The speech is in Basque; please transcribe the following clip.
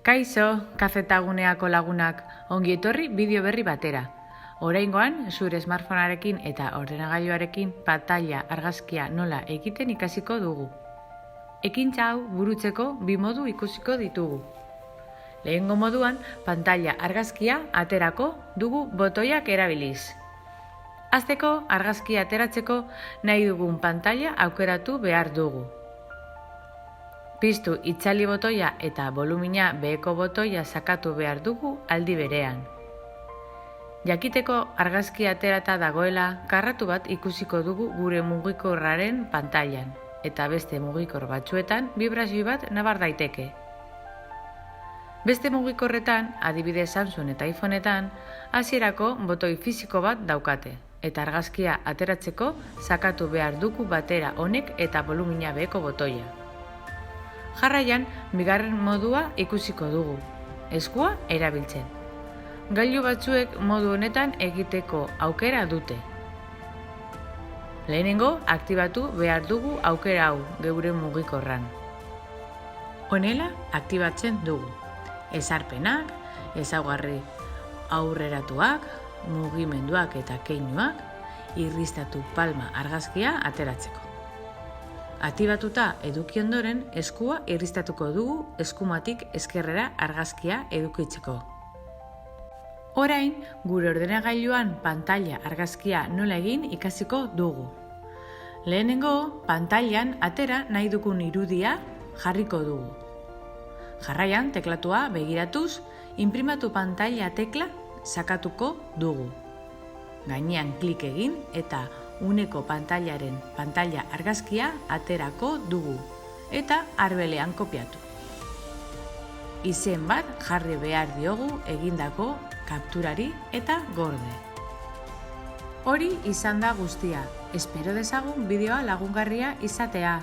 Kaixo, kafetaguneako lagunak, ongi etorri bideo berri batera. Oraingoan, zure smartphonearekin eta ordenagailuarekin pantalla argazkia nola egiten ikasiko dugu. Ekintza hau burutzeko bi modu ikusiko ditugu. Lehengo moduan, pantalla argazkia aterako dugu botoiak erabiliz. Hasteko, argazkia ateratzeko nahi dugun pantalla aukeratu behar dugu. Piztu itzali botoia eta volumina beheko botoia sakatu behar dugu aldi berean. Jakiteko argazkia aterata dagoela, karratu bat ikusiko dugu gure mugikorraren pantailan, eta beste mugikor batzuetan vibrazio bat nabar daiteke. Beste mugikorretan, adibidez Samsung eta iPhoneetan, hasierako botoi fisiko bat daukate, eta argazkia ateratzeko sakatu behar dugu batera honek eta volumina beheko botoia. Jarraian, bigarren modua ikusiko dugu, eskua erabiltzen. Gailu batzuek modu honetan egiteko aukera dute. Lehenengo, aktibatu behar dugu aukera hau geure mugikorran. Honela, aktibatzen dugu. Ezarpenak, ezaugarri aurreratuak, mugimenduak eta keinuak, irristatu palma argazkia ateratzeko. Aktibatuta eduki ondoren, eskua irristatuko dugu eskumatik ezkerrera argazkia edukitzeko. Orain, gure ordenagailuan pantalla argazkia nola egin ikasiko dugu. Lehenengo, pantailan atera nahi dugun irudia jarriko dugu. Jarraian, teklatua begiratuz, inprimatu pantalla tekla sakatuko dugu. Gainean klik egin eta uneko pantailaren pantalla argazkia aterako dugu eta arbelean kopiatu. Izen bat jarri behar diogu egindako kapturari eta gorde. Hori izan da guztia. Espero dezagun bideoa lagungarria izatea.